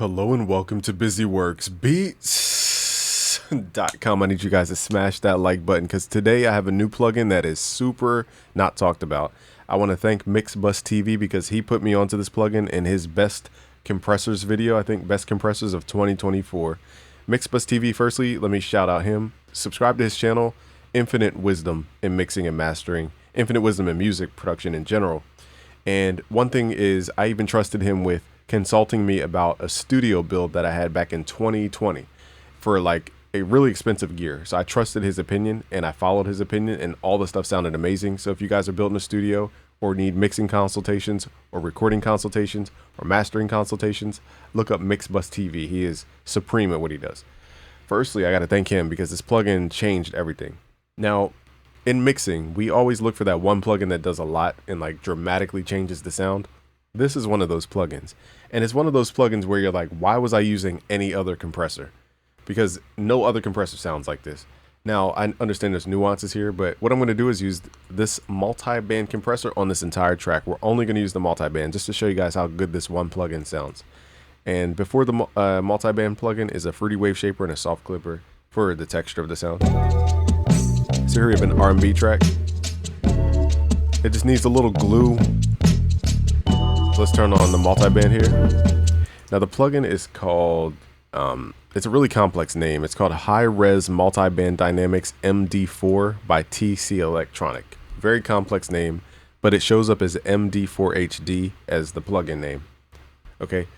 Hello and welcome to BusyWorksBeats.com. I need you guys to smash that like button because today I have a new plugin that is super not talked about. I want to thank Mixbus TV because he put me onto this plugin in his best compressors video. I think best compressors of 2024. Mixbus TV, firstly, let me shout out him. Subscribe to his channel, Infinite Wisdom in mixing and mastering, Infinite Wisdom in music production in general. And one thing is I even trusted him with consulting me about a studio build that I had back in 2020 for like a really expensive gear. So I trusted his opinion and I followed his opinion and all the stuff sounded amazing. So if you guys are building a studio or need mixing consultations or recording consultations or mastering consultations, look up Mixbus TV. He is supreme at what he does. Firstly, I got to thank him because this plugin changed everything. Now, in mixing, we always look for that one plugin that does a lot and like dramatically changes the sound. This is one of those plugins, and it's one of those plugins where you're like, why was I using any other compressor? Because no other compressor sounds like this. Now, I understand there's nuances here, but what I'm going to do is use this multi-band compressor on this entire track. We're only going to use the multi-band just to show you guys how good this one plugin sounds. And before the multi-band plugin is a Fruity Wave Shaper and a Soft Clipper for the texture of the sound. So here we have an R&B track. It just needs a little glue. Let's turn on the multi-band here. Now the plugin is called, it's a really complex name. It's called High Res Multi-Band Dynamics MD4 by TC Electronic. Very complex name, but it shows up as MD4HD as the plugin name. Okay.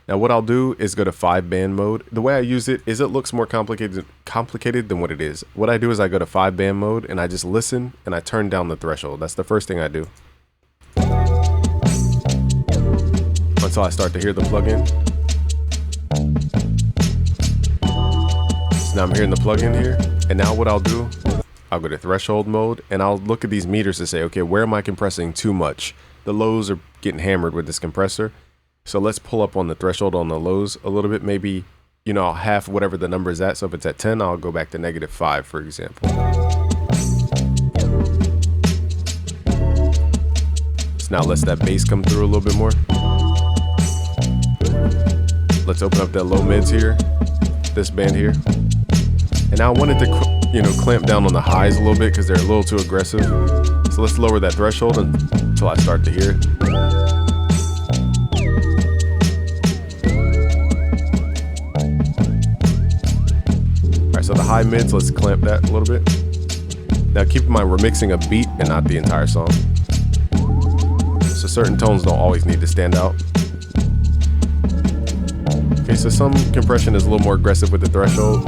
Now what I'll do is go to 5-band mode. The way I use it is it looks more complicated than what it is. What I do is I go to 5-band mode and I just listen and I turn down the threshold. That's the first thing I do. Until I start to hear the plugin. So now I'm hearing the plugin here. And now what I'll do, I'll go to threshold mode and I'll look at these meters to say, okay, where am I compressing too much? The lows are getting hammered with this compressor. So let's pull up on the threshold on the lows a little bit. Maybe, you know, half whatever the number is at. So if it's at 10, I'll go back to -5, for example. So now let's that bass come through a little bit more. Let's open up that low mids here, this band here. And now I wanted to, clamp down on the highs a little bit because they're a little too aggressive. So let's lower that threshold until I start to hear it. All right, so the high mids, let's clamp that a little bit. Now keep in mind, we're mixing a beat and not the entire song. So certain tones don't always need to stand out. Okay, so some compression is a little more aggressive with the threshold.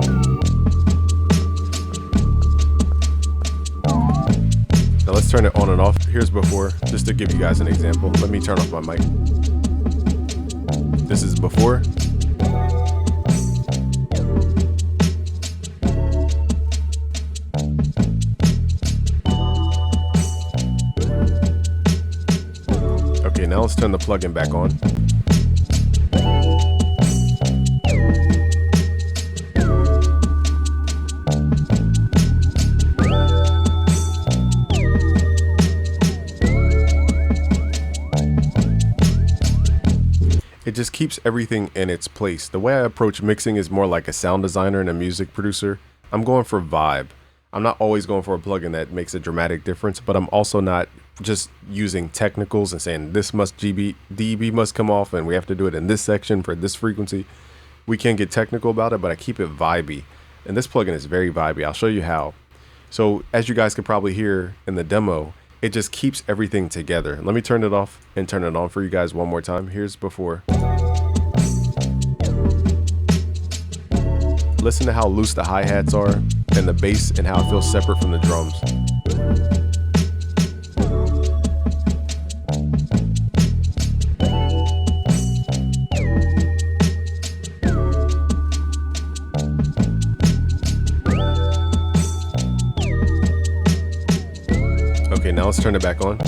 Now let's turn it on and off. Here's before, just to give you guys an example. Let me turn off my mic. This is before. Okay, now let's turn the plugin back on. It just keeps everything in its place. The way I approach mixing is more like a sound designer and a music producer. I'm going for vibe. I'm not always going for a plugin that makes a dramatic difference, but I'm also not just using technicals and saying this must dB must come off and we have to do it in this section for this frequency. We can get technical about it, but I keep it vibey. And this plugin is very vibey. I'll show you how. So as you guys could probably hear in the demo, it just keeps everything together. Let me turn it off and turn it on for you guys one more time. Here's before. Listen to how loose the hi-hats are and the bass and how it feels separate from the drums. Okay, now let's turn it back on.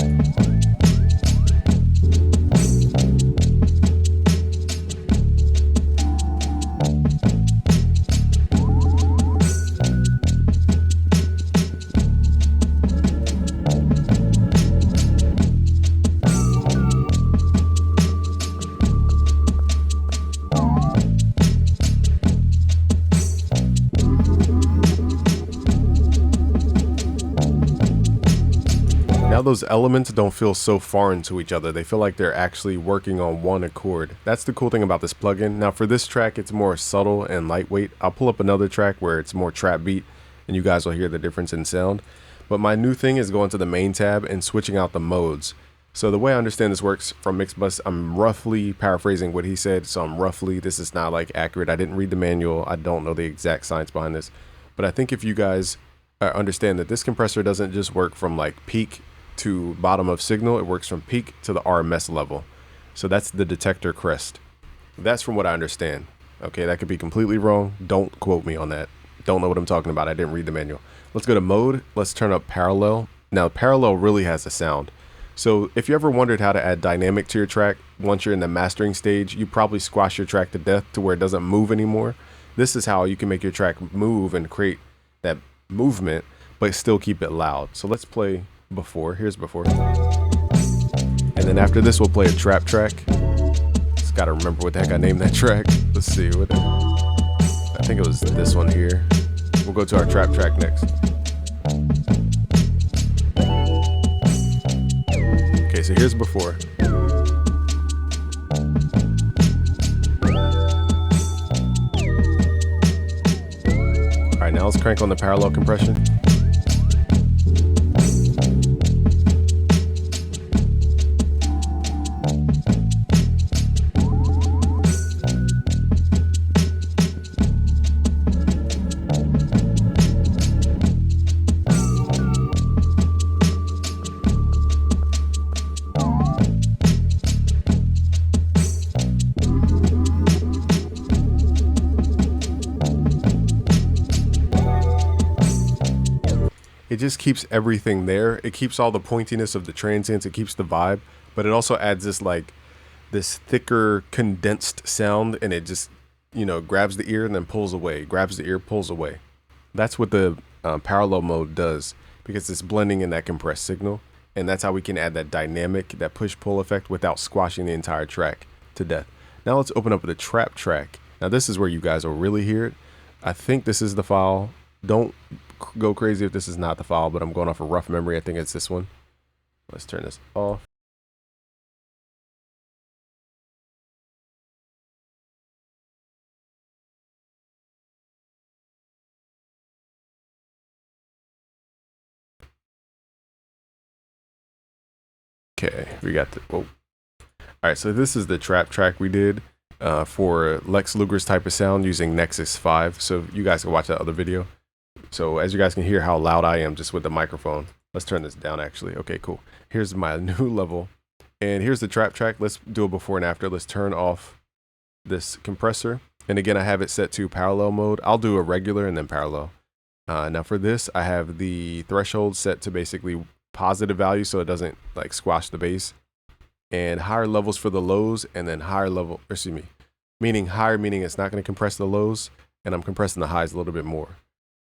those elements don't feel so foreign to each other. They feel like they're actually working on one accord. That's the cool thing about this plugin. Now for this track, it's more subtle and lightweight. I'll pull up another track where it's more trap beat and you guys will hear the difference in sound. But my new thing is going to the main tab and switching out the modes. So the way I understand this works from Mixbus, I'm roughly paraphrasing what he said. So this is not like accurate. I didn't read the manual. I don't know the exact science behind this. But I think if you guys understand that this compressor doesn't just work from like peak to bottom of signal, it works from peak to the RMS level. So that's the detector crest. That's from what I understand. Okay, that could be completely wrong. Don't quote me on that. Don't know what I'm talking about. I didn't read the manual. Let's go to mode. Let's turn up parallel. Now parallel really has a sound. So if you ever wondered how to add dynamic to your track, once you're in the mastering stage, you probably squash your track to death to where it doesn't move anymore. This is how you can make your track move and create that movement, but still keep it loud. So let's play before. Here's before. And then after this, we'll play a trap track. Just gotta remember what the heck I named that track. Let's see. I think it was this one here. We'll go to our trap track next. Okay, so here's before. All right, now let's crank on the parallel compression. It just keeps everything there. It keeps all the pointiness of the transients. It keeps the vibe, but it also adds this thicker condensed sound, and it just, grabs the ear and then pulls away, grabs the ear, pulls away. That's what the parallel mode does, because it's blending in that compressed signal. And that's how we can add that dynamic, that push pull effect without squashing the entire track to death. Now let's open up the trap track. Now this is where you guys will really hear it. I think this is the file. Don't go crazy if this is not the file, but I'm going off a rough memory. I think it's this one. Let's turn this off. Okay, we got the, whoa. All right, so this is the trap track we did for Lex Luger's type of sound using Nexus 5. So you guys can watch that other video. So as you guys can hear how loud I am just with the microphone. Let's turn this down actually. Okay, cool. Here's my new level. And here's the trap track. Let's do a before and after. Let's turn off this compressor. And again, I have it set to parallel mode. I'll do a regular and then parallel. Now for this, I have the threshold set to basically positive value so it doesn't like squash the bass. And higher levels for the lows, and then meaning higher, meaning it's not going to compress the lows, and I'm compressing the highs a little bit more.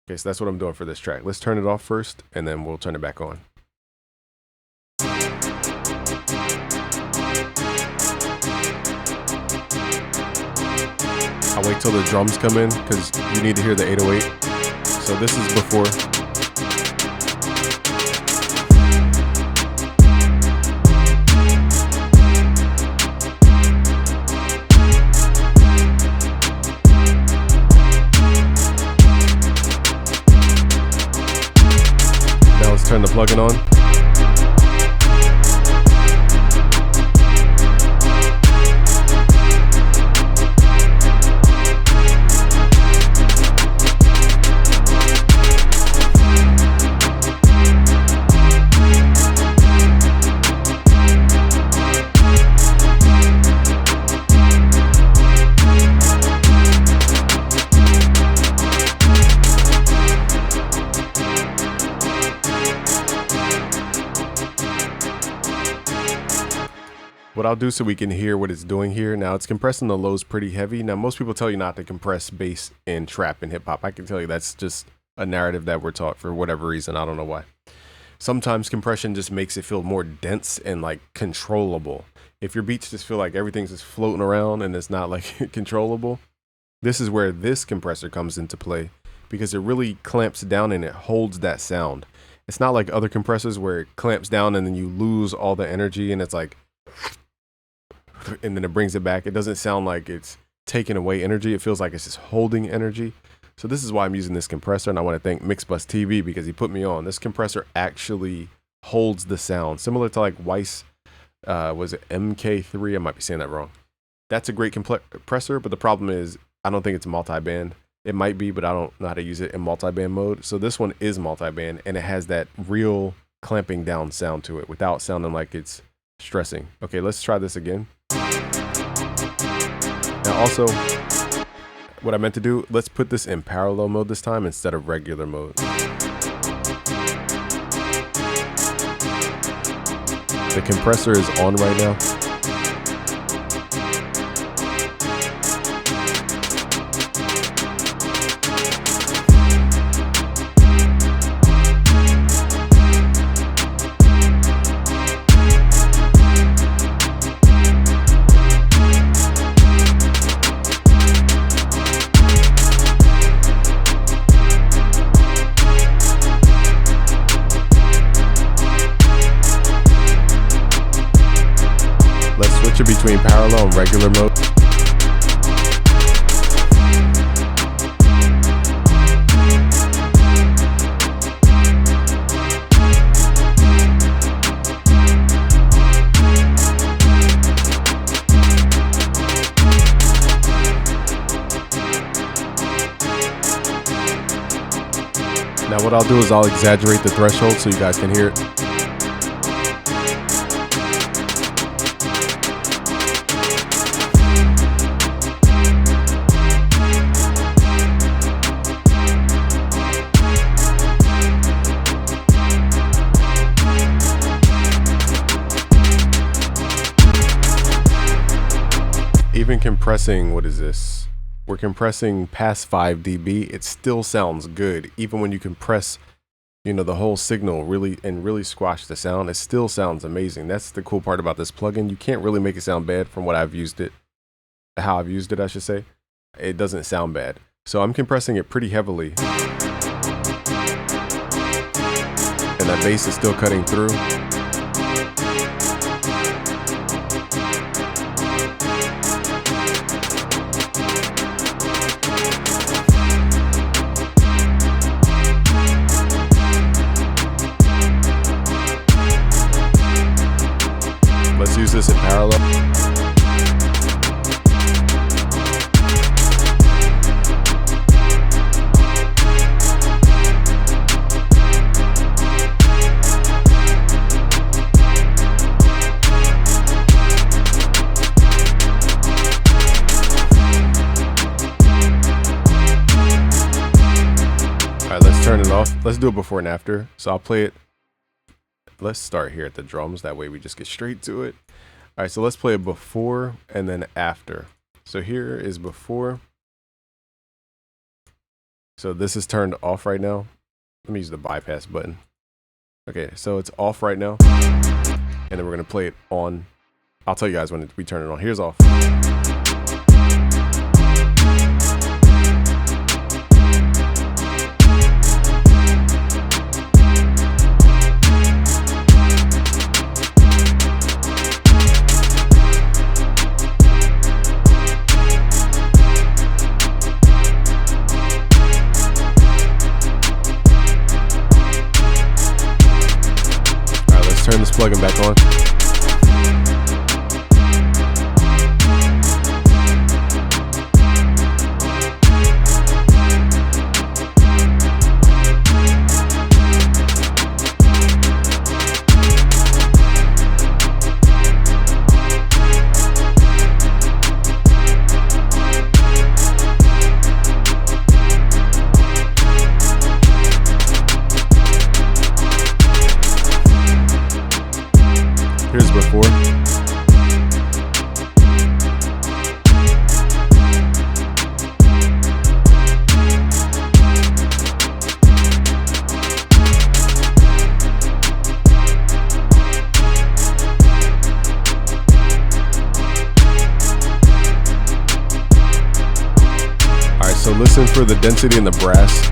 Okay, so that's what I'm doing for this track. Let's turn it off first, and then we'll turn it back on. I'll wait till the drums come in, because you need to hear the 808. So this is before. Turn the plugin on. What I'll do so we can hear what it's doing here. Now it's compressing the lows pretty heavy. Now most people tell you not to compress bass in trap and hip hop. I can tell you that's just a narrative that we're taught for whatever reason. I don't know why. Sometimes compression just makes it feel more dense and like controllable. If your beats just feel like everything's just floating around and it's not like controllable, this is where this compressor comes into play, because it really clamps down and it holds that sound. It's not like other compressors where it clamps down and then you lose all the energy and it's like, and then it brings it back. It doesn't sound like it's taking away energy. It feels like it's just holding energy. So this is why I'm using this compressor, and I want to thank Mixbus TV because he put me on. This compressor actually holds the sound, similar to like Weiss, was it MK3? I might be saying that wrong. That's a great compressor, but the problem is I don't think it's multi-band. It might be, but I don't know how to use it in multi-band mode. So this one is multi-band, and it has that real clamping down sound to it without sounding like it's stressing. Okay, let's try this again. Now also, what I meant to do, let's put this in parallel mode this time instead of regular mode. The compressor is on right now. Between parallel and regular mode. Now what I'll do is I'll exaggerate the threshold so you guys can hear it. Even compressing, what is this? We're compressing past 5 dB. It still sounds good. Even when you compress, you know, the whole signal really squash the sound, it still sounds amazing. That's the cool part about this plugin. You can't really make it sound bad from what I've used it, how I've used it, I should say. It doesn't sound bad. So I'm compressing it pretty heavily. And that bass is still cutting through. Let's use this in parallel. All right, let's turn it off. Let's do it before and after. So I'll play it. Let's start here at the drums. That way we just get straight to it. All right, so let's play it before and then after. So here is before. So this is turned off right now. Let me use the bypass button. Okay, so it's off right now. And then we're gonna play it on. I'll tell you guys when we turn it on. Here's off. Turn this plugin back on. Here's before. All right, so listen for the density in the brass.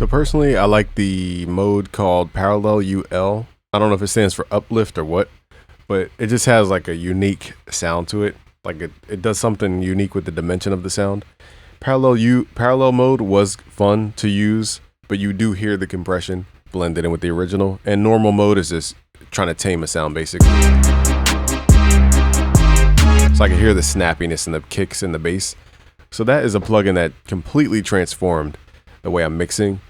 So personally, I like the mode called Parallel UL. I don't know if it stands for uplift or what, but it just has like a unique sound to it. Like it does something unique with the dimension of the sound. Parallel mode was fun to use, but you do hear the compression blended in with the original. And normal mode is just trying to tame a sound basically. So I can hear the snappiness and the kicks and the bass. So that is a plugin that completely transformed the way I'm mixing.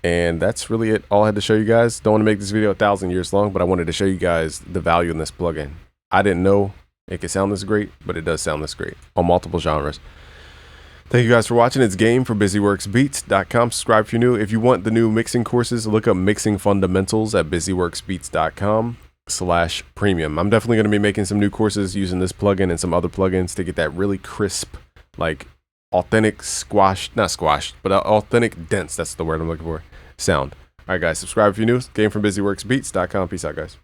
And that's really it. All I had to show you guys. Don't want to make this video 1,000 years long, but I wanted to show you guys the value in this plugin. I didn't know it could sound this great, but it does sound this great on multiple genres. Thank you guys for watching. It's Game from BusyWorksBeats.com. Subscribe if you're new. If you want the new mixing courses, look up Mixing Fundamentals at BusyWorksBeats.com/premium. I'm definitely going to be making some new courses using this plugin and some other plugins to get that really crisp, like authentic authentic dense, that's the word I'm looking for, sound. All right, guys, subscribe if you're new. Game from BusyWorksBeats.com. Peace out, guys.